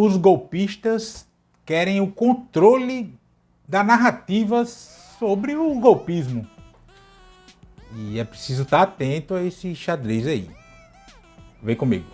os golpistas querem o controle da narrativa sobre o golpismo. E é preciso estar atento a esse xadrez aí. Vem comigo.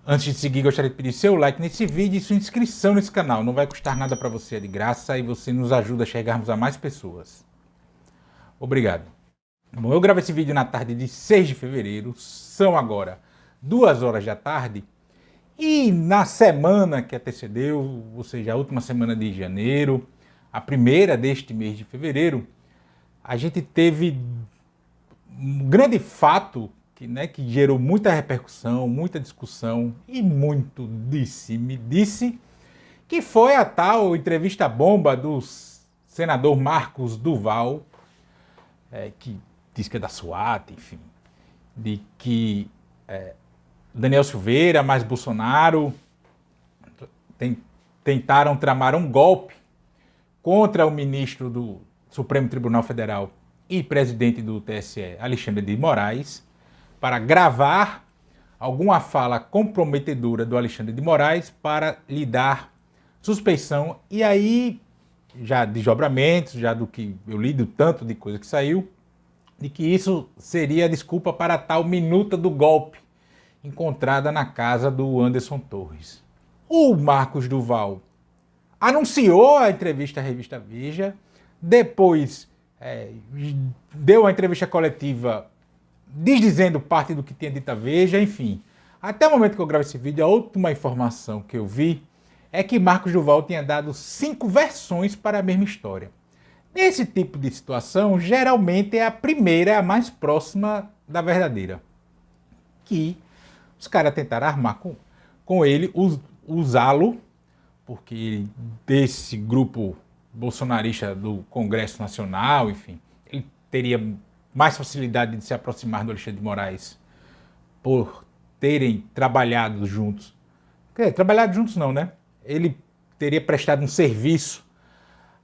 Antes de seguir, gostaria de pedir seu like nesse vídeo e sua inscrição nesse canal. Não vai custar nada para você, é de graça e você nos ajuda a chegarmos a mais pessoas. Obrigado. Bom, eu gravo esse vídeo na tarde de 6 de fevereiro, são agora 2 horas da tarde. E na semana que antecedeu, ou seja, a última semana de janeiro, a primeira deste mês de fevereiro, a gente teve um grande fato que gerou muita repercussão, muita discussão e muito disse-me-disse, que foi a tal entrevista bomba do senador Marcos Duval, que diz que é da SWAT, enfim, de que Daniel Silveira mais Bolsonaro tentaram tramar um golpe contra o ministro do Supremo Tribunal Federal e presidente do TSE, Alexandre de Moraes, para gravar alguma fala comprometedora do Alexandre de Moraes para lhe dar suspeição. E aí, já desdobramentos, já do que eu li, do tanto de coisa que saiu, de que isso seria a desculpa para a tal minuta do golpe encontrada na casa do Anderson Torres. O Marcos Duval anunciou a entrevista à revista Veja, depois deu a entrevista coletiva desdizendo parte do que tinha dito a Veja, enfim. Até o momento que eu gravo esse vídeo, a última informação que eu vi é que Marcos Duval tinha dado 5 versões para a mesma história. Nesse tipo de situação, geralmente é a primeira, é a mais próxima da verdadeira. Que os caras tentaram armar com ele, usá-lo, porque desse grupo bolsonarista do Congresso Nacional, enfim, ele teria mais facilidade de se aproximar do Alexandre de Moraes por terem trabalhado juntos. Trabalhado juntos não, né? Ele teria prestado um serviço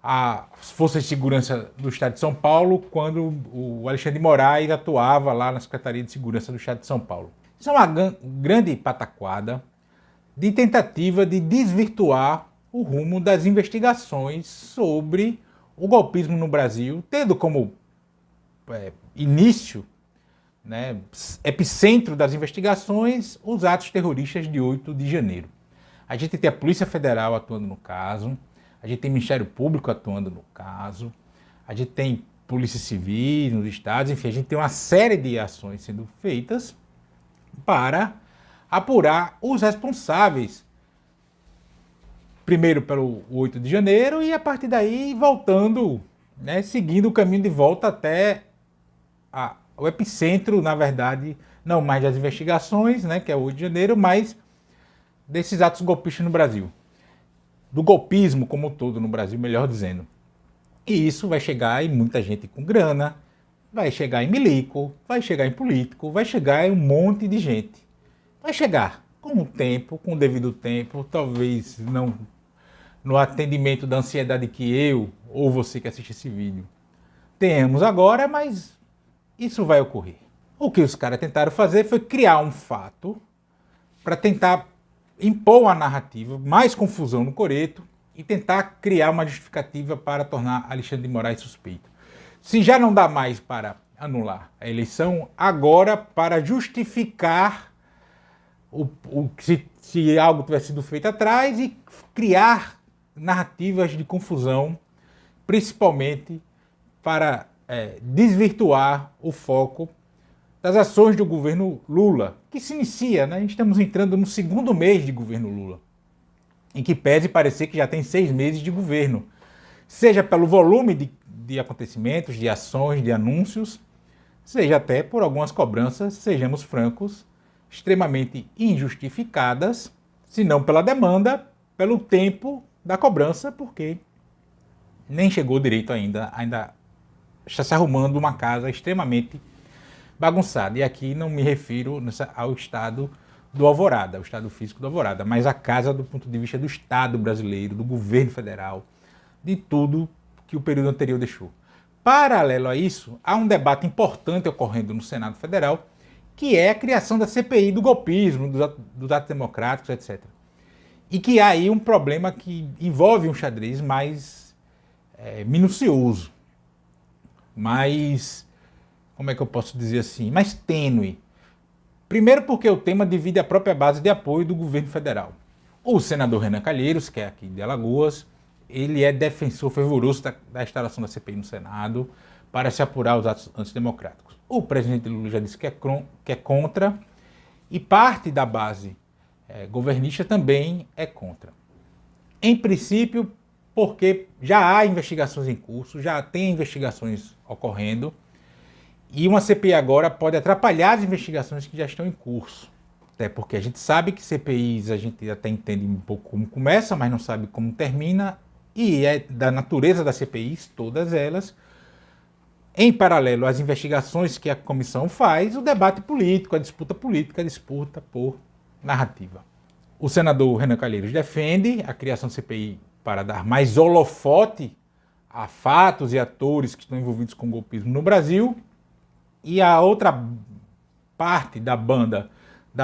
às Forças de Segurança do Estado de São Paulo quando o Alexandre de Moraes atuava lá na Secretaria de Segurança do Estado de São Paulo. Isso é uma grande pataquada de tentativa de desvirtuar o rumo das investigações sobre o golpismo no Brasil, tendo como início, epicentro das investigações, os atos terroristas de 8 de janeiro. A gente tem a Polícia Federal atuando no caso, a gente tem o Ministério Público atuando no caso, a gente tem Polícia Civil nos estados, enfim, a gente tem uma série de ações sendo feitas para apurar os responsáveis, primeiro pelo 8 de janeiro e a partir daí voltando, seguindo o caminho de volta até o epicentro, na verdade, não mais das investigações, que é o 8 de janeiro, mas desses atos golpistas no Brasil. Do golpismo como um todo no Brasil, melhor dizendo. E isso vai chegar em muita gente com grana, vai chegar em milico, vai chegar em político, vai chegar em um monte de gente. Vai chegar com o tempo, com o devido tempo, talvez não no atendimento da ansiedade que eu ou você que assiste esse vídeo tenhamos agora, mas isso vai ocorrer. O que os caras tentaram fazer foi criar um fato para tentar impor uma narrativa, mais confusão no coreto e tentar criar uma justificativa para tornar Alexandre de Moraes suspeito. Se já não dá mais para anular a eleição, agora para justificar se algo tivesse sido feito atrás e criar narrativas de confusão, principalmente para desvirtuar o foco das ações do governo Lula, que se inicia, estamos entrando no 2º mês de governo Lula, em que pese parecer que já tem 6 meses de governo, seja pelo volume de acontecimentos, de ações, de anúncios, seja até por algumas cobranças, sejamos francos, extremamente injustificadas, se não pela demanda, pelo tempo da cobrança, porque nem chegou direito ainda está se arrumando uma casa extremamente bagunçada. E aqui não me refiro ao estado do Alvorada, ao estado físico do Alvorada, mas a casa do ponto de vista do Estado brasileiro, do governo federal, de tudo que o período anterior deixou. Paralelo a isso, há um debate importante ocorrendo no Senado Federal, que é a criação da CPI do golpismo, dos atos democráticos, etc. E que há aí um problema que envolve um xadrez mais minucioso, mais, como é que eu posso dizer assim, mais tênue. Primeiro porque o tema divide a própria base de apoio do governo federal. O senador Renan Calheiros, que é aqui de Alagoas, ele é defensor fervoroso da instalação da CPI no Senado para se apurar os atos antidemocráticos. O presidente Lula já disse que é contra, e parte da base governista também é contra. Em princípio, porque já há investigações em curso, já tem investigações ocorrendo, e uma CPI agora pode atrapalhar as investigações que já estão em curso. Até porque a gente sabe que CPIs a gente até entende um pouco como começa, mas não sabe como termina, e é da natureza das CPIs, todas elas, em paralelo às investigações que a comissão faz, o debate político, a disputa política, a disputa por narrativa. O senador Renan Calheiros defende a criação de CPI para dar mais holofote a fatos e atores que estão envolvidos com o golpismo no Brasil, e a outra parte da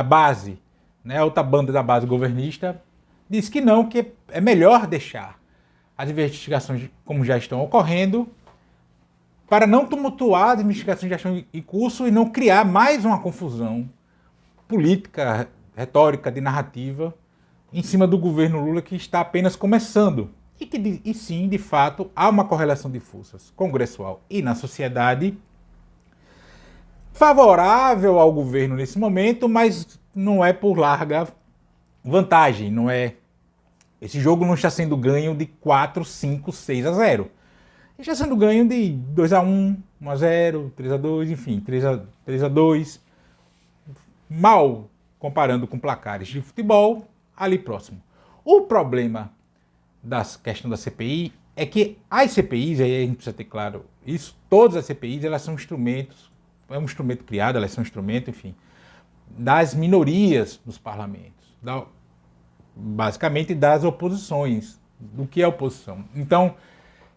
base, né, a outra banda da base governista, diz que não, que é melhor deixar as investigações como já estão ocorrendo, para não tumultuar as investigações que já estão em curso e não criar mais uma confusão política, retórica, de narrativa, em cima do governo Lula, que está apenas começando. E sim, de fato, há uma correlação de forças congressual e na sociedade favorável ao governo nesse momento, mas não é por larga vantagem, não é. Esse jogo não está sendo ganho de 4, 5, 6-0. Está sendo ganho de 2-1, 1-0, 3-2, enfim, 3-2. Mal comparando com placares de futebol, ali próximo. O problema da questão da CPI é que as CPIs, aí a gente precisa ter claro isso, todas as CPIs, elas são instrumentos, é um instrumento criado, elas são instrumento, enfim, das minorias nos parlamentos, basicamente das oposições, do que é oposição. Então,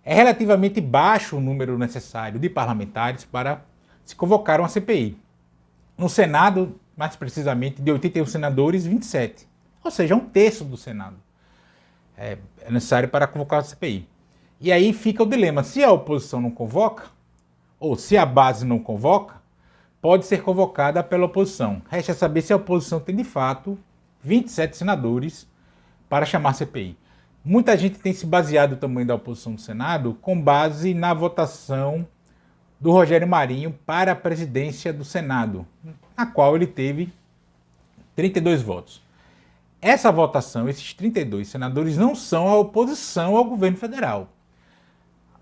é relativamente baixo o número necessário de parlamentares para se convocar uma CPI. No Senado, mais precisamente, de 81 senadores, 27. Ou seja, um terço do Senado é necessário para convocar a CPI. E aí fica o dilema, se a oposição não convoca, ou se a base não convoca, pode ser convocada pela oposição. Resta saber se a oposição tem, de fato, 27 senadores para chamar a CPI. Muita gente tem se baseado no tamanho da oposição do Senado com base na votação do Rogério Marinho para a presidência do Senado, na qual ele teve 32 votos. Essa votação, esses 32 senadores, não são a oposição ao governo federal.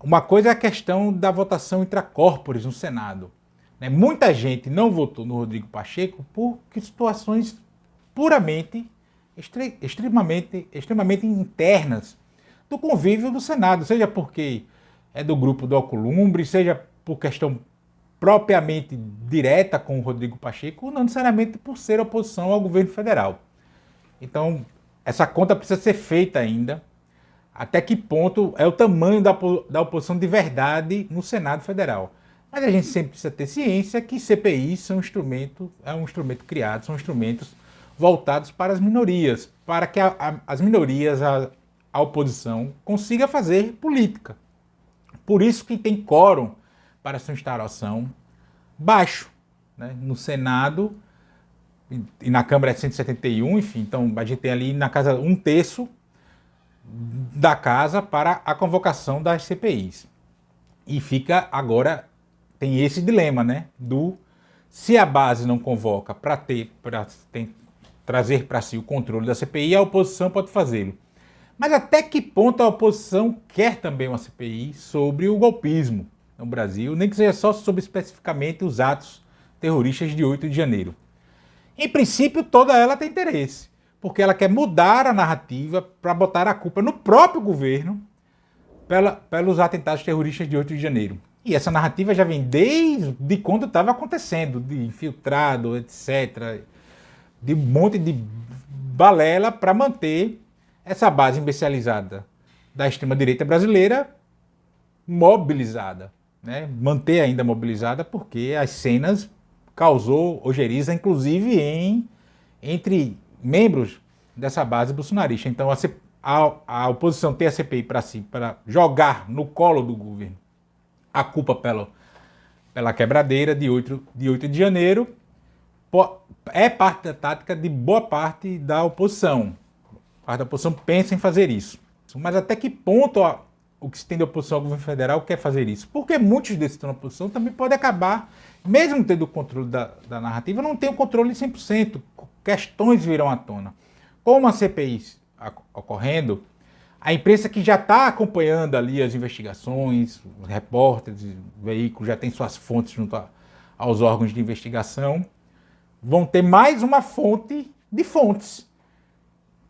Uma coisa é a questão da votação intra corporis no Senado. Muita gente não votou no Rodrigo Pacheco por situações puramente extremamente internas do convívio do Senado, seja porque é do grupo do Alcolumbre, seja por questão propriamente direta com o Rodrigo Pacheco, não necessariamente por ser oposição ao governo federal. Então, essa conta precisa ser feita ainda, até que ponto é o tamanho da oposição de verdade no Senado Federal. Mas a gente sempre precisa ter ciência que CPIs são um instrumento criado, são instrumentos voltados para as minorias, para que as minorias, a oposição, consiga fazer política. Por isso que tem quórum para sua instalação baixo. No Senado e na Câmara é 171, enfim, então a gente tem ali na casa um terço da casa para a convocação das CPIs. E fica agora, tem esse dilema, se a base não convoca para trazer para si o controle da CPI, a oposição pode fazê-lo. Mas até que ponto a oposição quer também uma CPI sobre o golpismo no Brasil, nem que seja só sobre especificamente os atos terroristas de 8 de janeiro? Em princípio, toda ela tem interesse, porque ela quer mudar a narrativa para botar a culpa no próprio governo pelos atentados terroristas de 8 de janeiro. E essa narrativa já vem desde quando estava acontecendo, de infiltrado, etc., de um monte de balela para manter essa base imbecilizada da extrema-direita brasileira mobilizada. Manter ainda mobilizada porque as cenas causou ojeriza, inclusive entre membros dessa base bolsonarista. Então a oposição tem a CPI para si, para jogar no colo do governo a culpa pela quebradeira de 8 de janeiro, é parte da tática de boa parte da oposição. Parte da oposição pensa em fazer isso. Mas até que ponto o que se tem de oposição ao governo federal quer fazer isso? Porque muitos desses que estão na oposição também podem acabar, mesmo tendo o controle da narrativa, não tem o controle 100%. Questões virão à tona. Como a CPI ocorrendo, a imprensa que já está acompanhando ali as investigações, os repórteres, veículos, já tem suas fontes junto aos órgãos de investigação, vão ter mais uma fonte de fontes.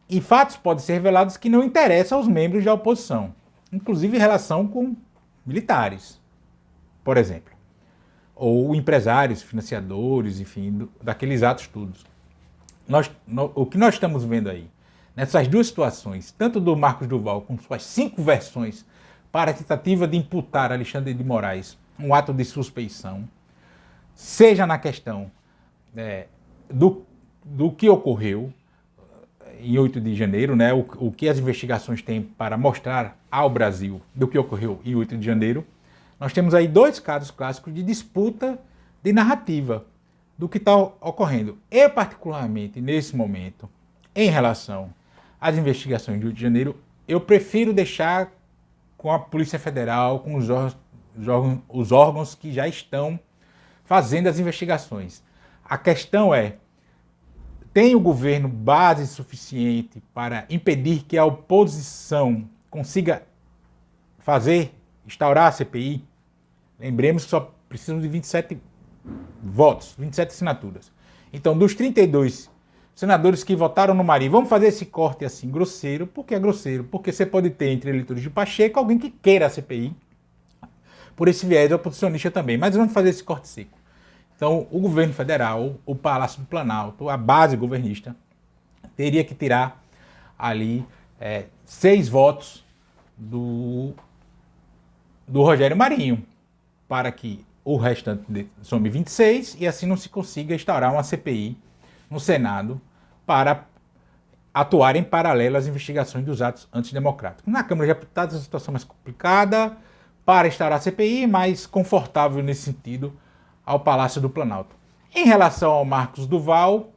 E fatos podem ser revelados que não interessam aos membros da oposição, inclusive em relação com militares, por exemplo, ou empresários, financiadores, enfim, daqueles atos todos. O que nós estamos vendo aí, nessas duas situações, tanto do Marcos Duval com suas 5 versões para a tentativa de imputar Alexandre de Moraes um ato de suspeição, seja na questão do que ocorreu em 8 de janeiro, né, o que as investigações têm para mostrar ao Brasil do que ocorreu em 8 de janeiro, nós temos aí 2 casos clássicos de disputa de narrativa do que está ocorrendo. Eu, particularmente, nesse momento, em relação às investigações de 8 de janeiro, eu prefiro deixar com a Polícia Federal, com os órgãos que já estão fazendo as investigações. A questão é, tem o governo base suficiente para impedir que a oposição consiga instaurar a CPI? Lembremos que só precisam de 27 votos, 27 assinaturas. Então, dos 32 senadores que votaram no Marinho, vamos fazer esse corte assim, grosseiro. Por que é grosseiro? Porque você pode ter entre eleitores de Pacheco alguém que queira a CPI, por esse viés oposicionista também, mas vamos fazer esse corte seco. Então, o governo federal, o Palácio do Planalto, a base governista, teria que tirar ali 6 votos do Rogério Marinho, para que o restante some 26 e assim não se consiga instaurar uma CPI no Senado para atuar em paralelo às investigações dos atos antidemocráticos. Na Câmara de Deputados a situação é mais complicada para instaurar a CPI, mais confortável nesse sentido ao Palácio do Planalto. Em relação ao Marcos Duval,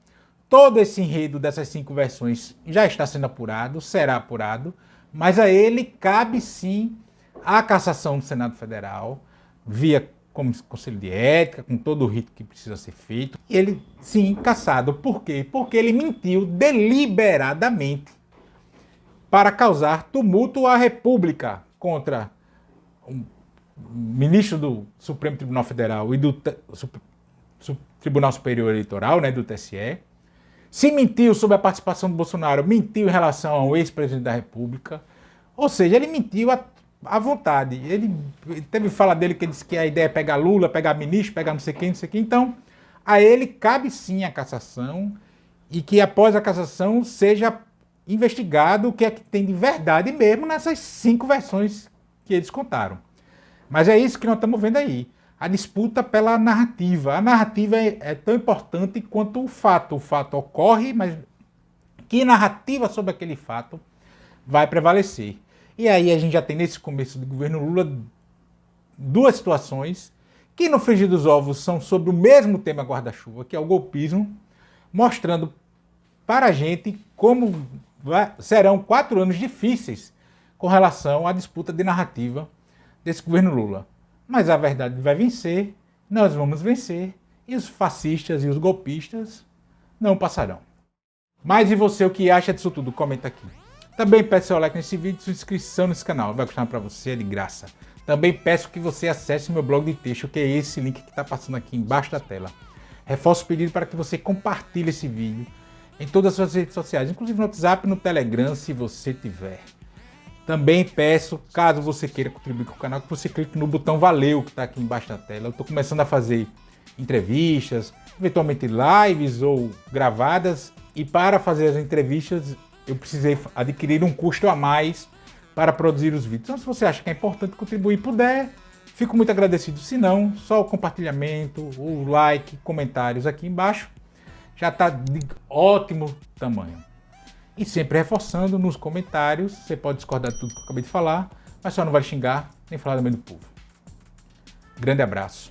todo esse enredo dessas 5 versões já está sendo apurado, será apurado, mas a ele cabe sim a cassação do Senado Federal, via Conselho de Ética, com todo o rito que precisa ser feito. E ele, sim, cassado. Por quê? Porque ele mentiu deliberadamente para causar tumulto à República contra um ministro do Supremo Tribunal Federal e do Tribunal Superior Eleitoral, né, do TSE. Se mentiu sobre a participação do Bolsonaro, mentiu em relação ao ex-presidente da República. Ou seja, ele mentiu à vontade. Ele teve fala dele que disse que a ideia é pegar Lula, pegar ministro, pegar não sei quem, não sei quem. Então, a ele cabe sim a cassação e que após a cassação seja investigado o que é que tem de verdade mesmo nessas 5 versões que eles contaram. Mas é isso que nós estamos vendo aí. A disputa pela narrativa. A narrativa é tão importante quanto o fato. O fato ocorre, mas que narrativa sobre aquele fato vai prevalecer? E aí a gente já tem nesse começo do governo Lula 2 situações que no frigir dos ovos são sobre o mesmo tema guarda-chuva, que é o golpismo, mostrando para a gente como serão 4 anos difíceis com relação à disputa de narrativa desse governo Lula. Mas a verdade vai vencer, nós vamos vencer, e os fascistas e os golpistas não passarão. Mas e você, o que acha disso tudo? Comenta aqui. Também peço seu like nesse vídeo e sua inscrição nesse canal, vai custar para você, é de graça. Também peço que você acesse meu blog de texto, que é esse link que está passando aqui embaixo da tela. Reforço o pedido para que você compartilhe esse vídeo em todas as suas redes sociais, inclusive no WhatsApp e no Telegram, se você tiver. Também peço, caso você queira contribuir com o canal, que você clique no botão Valeu, que está aqui embaixo da tela. Eu estou começando a fazer entrevistas, eventualmente lives ou gravadas, e para fazer as entrevistas eu precisei adquirir um custo a mais para produzir os vídeos. Então, se você acha que é importante contribuir e puder, Fico muito agradecido. Se não, só o compartilhamento, o like, comentários aqui embaixo já está de ótimo tamanho. E sempre reforçando nos comentários, você pode discordar de tudo que eu acabei de falar, mas só não vai xingar nem falar do meio do povo. Grande abraço.